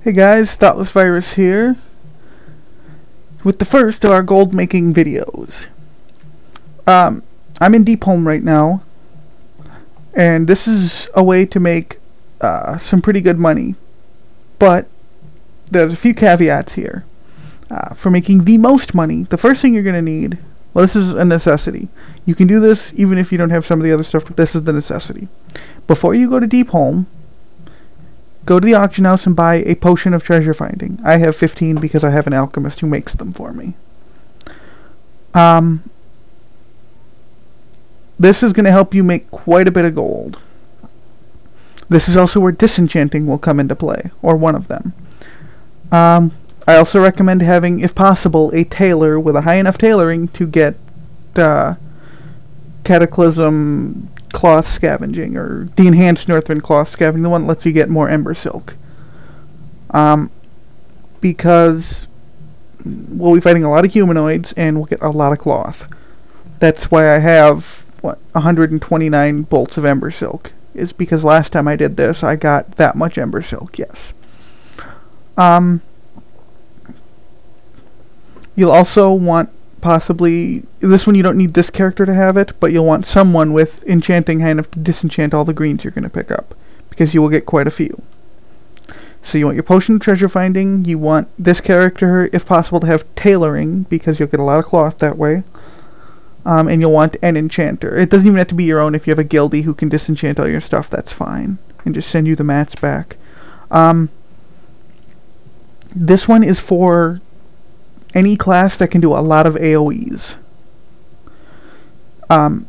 Hey guys, Thoughtless Virus here with the first of our gold making videos. I'm in Deep Home right now, and this is a way to make some pretty good money, but there's a few caveats here. For making the most money, the first thing you're going to need, well, this is a necessity. You can do this even if you don't have some of the other stuff, but this is the necessity. Before you go to Deep Home, go to the auction house and buy a potion of treasure finding. I have 15 because I have an alchemist who makes them for me. This is going to help you make quite a bit of gold. This is also where disenchanting will come into play, or one of them. I also recommend having, if possible, a tailor with a high enough tailoring to get Cataclysm cloth scavenging, or the enhanced Northwind cloth scavenging, the one that lets you get more Embersilk. Because we'll be fighting a lot of humanoids and we'll get a lot of cloth. That's why I have, 129 bolts of Embersilk. Is because last time I did this, I got that much Embersilk, yes. You'll also want possibly, this one you don't need this character to have it, but you'll want someone with enchanting high enough to disenchant all the greens you're going to pick up, because you will get quite a few. So you want your potion of treasure finding, you want this character, if possible, to have tailoring, because you'll get a lot of cloth that way, and you'll want an enchanter. It doesn't even have to be your own. If you have a guildie who can disenchant all your stuff, that's fine, and just send you the mats back. This one is for any class that can do a lot of AoEs. Like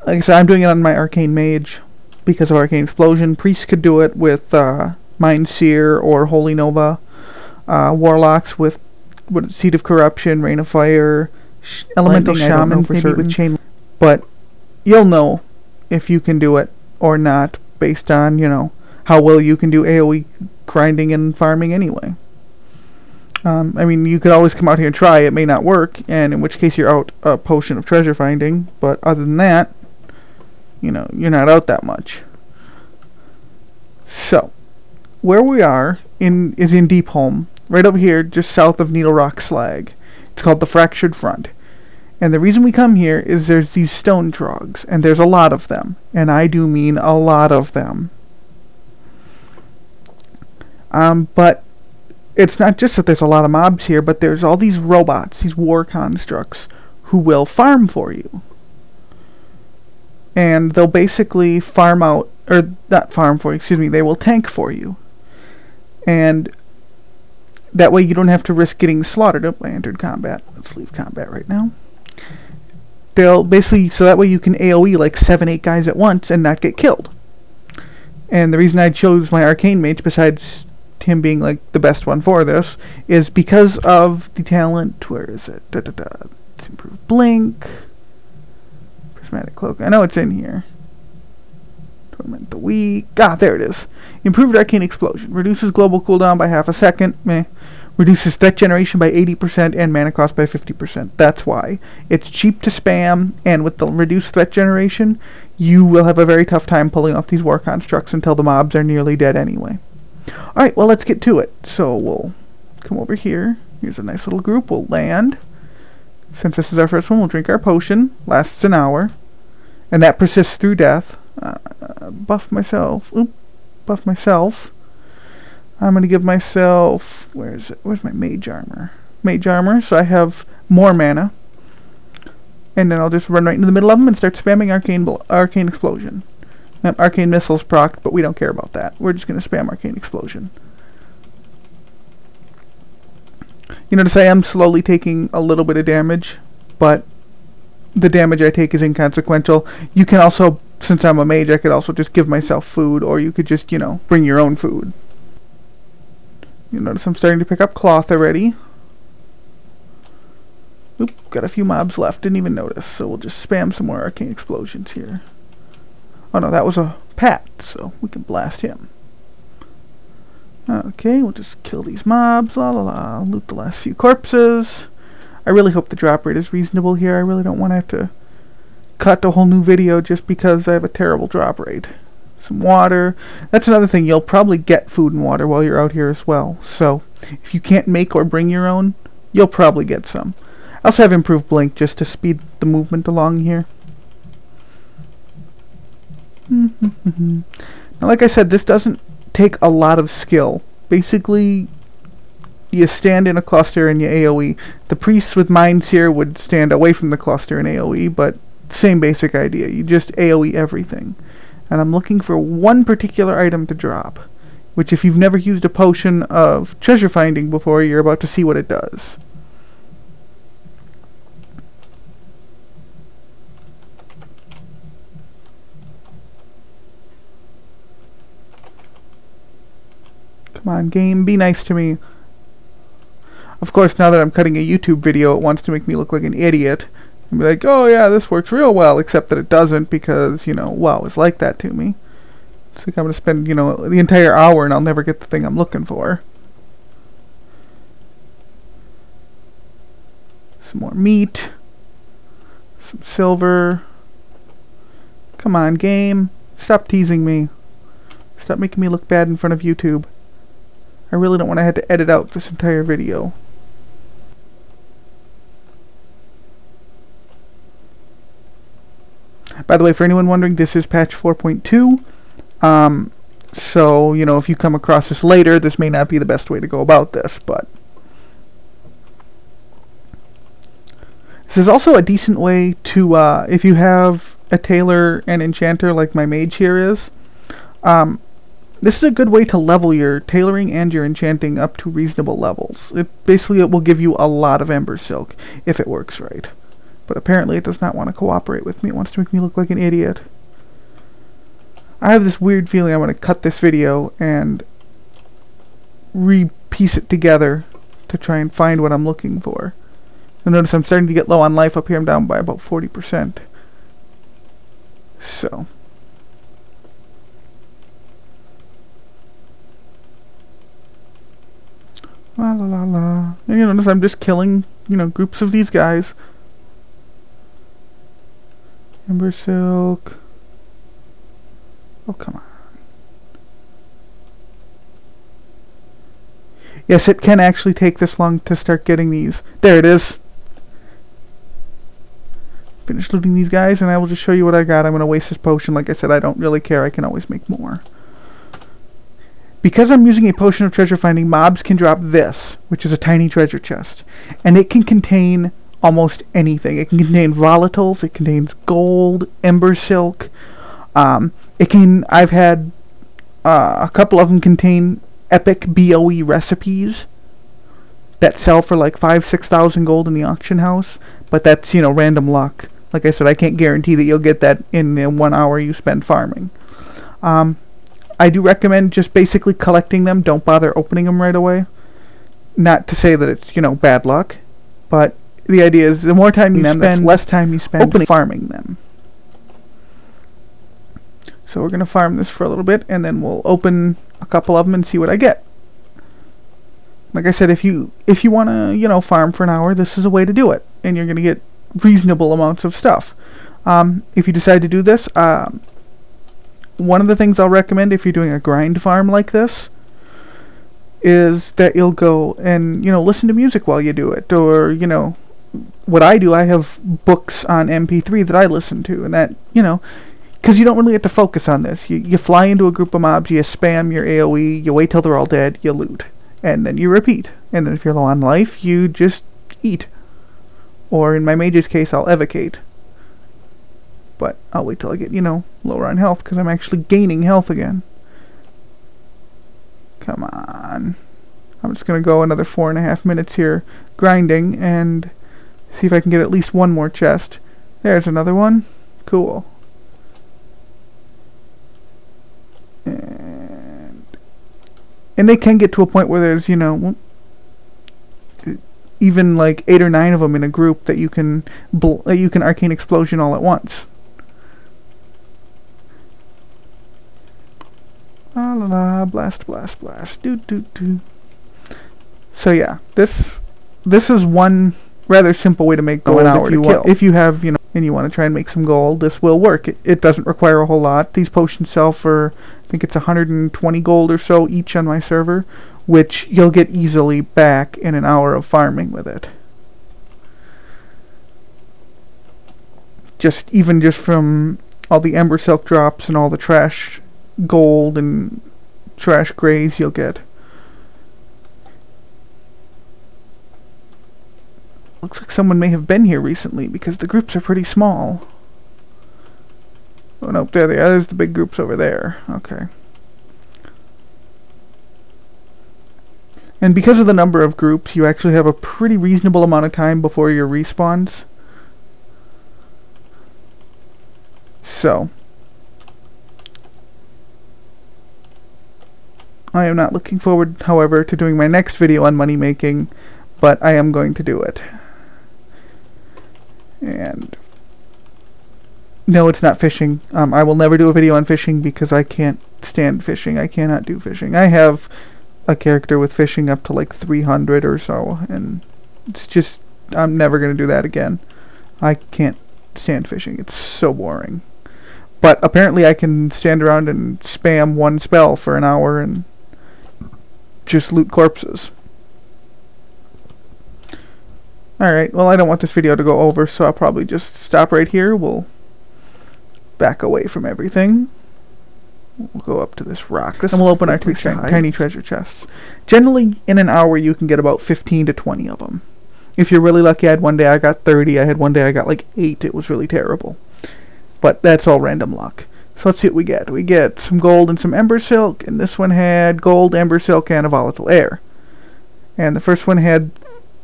I said, I'm doing it on my Arcane Mage because of Arcane Explosion. Priests could do it with Mind Seer or Holy Nova. Warlocks with Seed of Corruption, Rain of Fire, Elemental Shamans maybe with Chain. But you'll know if you can do it or not based on, how well you can do AoE grinding and farming anyway. I mean, you could always come out here and try. It may not work, and in which case you're out a potion of treasure finding. But other than that, you're not out that much. So, where we are is in Deep Home, right over here, just south of Needle Rock Slag. It's called the Fractured Front. And the reason we come here is there's these stone trogs, and there's a lot of them. And I do mean a lot of them. But it's not just that there's a lot of mobs here, but there's all these robots, these war constructs, who will farm for you. And they'll basically farm out, or not farm for you, excuse me, they will tank for you. And that way you don't have to risk getting slaughtered. Oh, I entered combat. Let's leave combat right now. They'll basically, so that way you can AoE like 7-8 guys at once and not get killed. And the reason I chose my Arcane Mage, besides him being like the best one for this, is because of the talent. Where is it? It's improved blink, prismatic cloak. I know it's in here. Torment the weak. There it is. Improved arcane explosion reduces global cooldown by half a second. Reduces threat generation by 80% and mana cost by 50%. That's why it's cheap to spam, and with the reduced threat generation, you will have a very tough time pulling off these war constructs until the mobs are nearly dead anyway. Alright, well, let's get to it. So we'll come over here. Here's a nice little group. We'll land. Since this is our first one, we'll drink our potion. Lasts an hour. And that persists through death. Buff myself. Buff myself. I'm going to give myself... Where is it? Where's my mage armor? Mage armor, so I have more mana. And then I'll just run right into the middle of them and start spamming arcane explosion. Arcane Missile's procced, but we don't care about that. We're just going to spam Arcane Explosion. You notice I am slowly taking a little bit of damage, but the damage I take is inconsequential. You can also, since I'm a mage, I could also just give myself food, or you could just, bring your own food. You notice I'm starting to pick up cloth already. Oop, got a few mobs left, didn't even notice, so we'll just spam some more Arcane Explosions here. Oh no, that was a Pat, so we can blast him. Okay, we'll just kill these mobs, loot the last few corpses. I really hope the drop rate is reasonable here. I really don't want to have to cut a whole new video just because I have a terrible drop rate. some water. That's another thing, you'll probably get food and water while you're out here as well. So if you can't make or bring your own, you'll probably get some. I also have improved blink just to speed the movement along here. Now, like I said, this doesn't take a lot of skill. Basically, you stand in a cluster and you AoE. The priests with mines here would stand away from the cluster and AoE, but same basic idea. You just AoE everything. And I'm looking for one particular item to drop, which if you've never used a potion of treasure finding before, you're about to see what it does. Come on, game, be nice to me. Of course, now that I'm cutting a YouTube video, it wants to make me look like an idiot. And be like, oh yeah, this works real well, except that it doesn't because, you know, WoW is like that to me. It's like I'm going to spend, you know, the entire hour and I'll never get the thing I'm looking for. Some more meat. Some silver. Come on, game. Stop teasing me. Stop making me look bad in front of YouTube. I really don't want to have to edit out this entire video. By the way, for anyone wondering, this is patch 4.2. So, you know, if you come across this later, this may not be the best way to go about this, but this is also a decent way to, if you have a tailor and enchanter like my mage here is, this is a good way to level your tailoring and your enchanting up to reasonable levels. It will give you a lot of Embersilk if it works right. But apparently it does not want to cooperate with me. It wants to make me look like an idiot. I have this weird feeling I'm going to cut this video and re-piece it together to try and find what I'm looking for. You'll notice I'm starting to get low on life up here. I'm down by about 40%. So la la la la. And you notice I'm just killing, you know, groups of these guys. Embersilk. Oh, come on. Yes, it can actually take this long to start getting these. There it is. Finish looting these guys and I will just show you what I got. I'm going to waste this potion. Like I said, I don't really care. I can always make more. Because I'm using a potion of treasure finding, mobs can drop this, which is a tiny treasure chest. And it can contain almost anything. It can contain volatiles, it contains gold, embersilk. I've had a couple of them contain epic BOE recipes that sell for like 5,000-6,000 gold in the auction house. But that's, you know, random luck. Like I said, I can't guarantee that you'll get that in the 1 hour you spend farming. I do recommend just basically collecting them. Don't bother opening them right away. Not to say that it's, you know, bad luck, but the idea is the more time you spend, the less time you spend farming them. So we're going to farm this for a little bit, and then we'll open a couple of them and see what I get. Like I said, if you want to, you know, farm for an hour, this is a way to do it, and you're going to get reasonable amounts of stuff. If you decide to do this, one of the things I'll recommend if you're doing a grind farm like this is that you'll go and, you know, listen to music while you do it. Or, you know, what I do, I have books on MP3 that I listen to. And that, you know, because you don't really have to focus on this. You fly into a group of mobs, you spam your AoE, you wait till they're all dead, you loot. And then you repeat. And then if you're low on life, you just eat. Or in my mage's case, I'll evocate. But I'll wait till I get, you know, lower on health, because I'm actually gaining health again. Come on. I'm just going to go another 4.5 minutes here grinding and see if I can get at least one more chest. There's another one. Cool. And they can get to a point where there's, you know, even like 8 or 9 of them in a group that you can arcane explosion all at once. La la la, blast, blast, blast, doo doo doo. So yeah, this is one rather simple way to make gold if you have, you know, and you want to try and make some gold, this will work. It doesn't require a whole lot. These potions sell for, I think it's 120 gold or so each on my server, which you'll get easily back in an hour of farming with it. Even just from all the Embersilk drops and all the trash gold and trash grays you'll get. Looks like someone may have been here recently because the groups are pretty small. Oh no, there they are. There's the big groups over there. Okay. And because of the number of groups, you actually have a pretty reasonable amount of time before your respawns. So, I am not looking forward, however, to doing my next video on money making, but I am going to do it. And no, it's not fishing. I will never do a video on fishing because I can't stand fishing. I cannot do fishing. I have a character with fishing up to like 300 or so, and it's just, I'm never going to do that again. I can't stand fishing. It's so boring. But apparently I can stand around and spam one spell for an hour and just loot corpses. Alright, well, I don't want this video to go over, so I'll probably just stop right here. We'll back away from everything. We'll go up to this rock, and we'll open our two tiny treasure chests. Generally, in an hour, you can get about 15 to 20 of them. If you're really lucky, one day I got 30, I had one day I got like 8. It was really terrible. But that's all random luck. So let's see what we get. We get some gold and some Embersilk, and this one had gold, Embersilk, and a volatile air. And the first one had,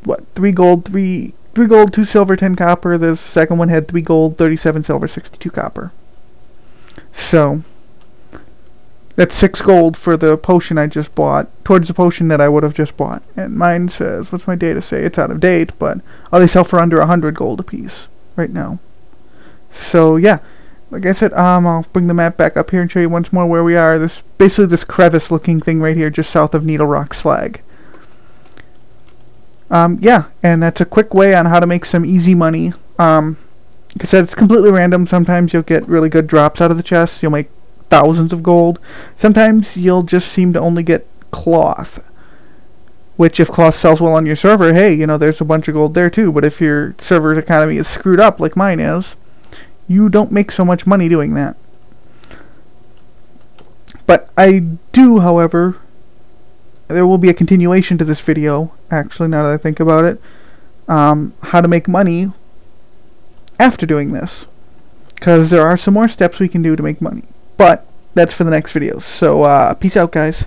what, 3 gold, 2 silver, 10 copper. The second one had 3 gold, 37 silver, 62 copper. So, that's 6 gold for the potion I just bought, towards the potion that I would have just bought. And mine says, what's my data say? It's out of date, but they sell for under 100 gold apiece right now. So, yeah. Like I said, I'll bring the map back up here and show you once more where we are. Basically this crevice-looking thing right here, just south of Needle Rock Slag. Yeah, and that's a quick way on how to make some easy money. Like I said, it's completely random. Sometimes you'll get really good drops out of the chests. You'll make thousands of gold. Sometimes you'll just seem to only get cloth. Which, if cloth sells well on your server, hey, you know, there's a bunch of gold there too. But if your server's economy is screwed up like mine is, you don't make so much money doing that. But I do, however, there will be a continuation to this video, actually, now that I think about it, how to make money after doing this. Because there are some more steps we can do to make money. But that's for the next video. So, peace out, guys.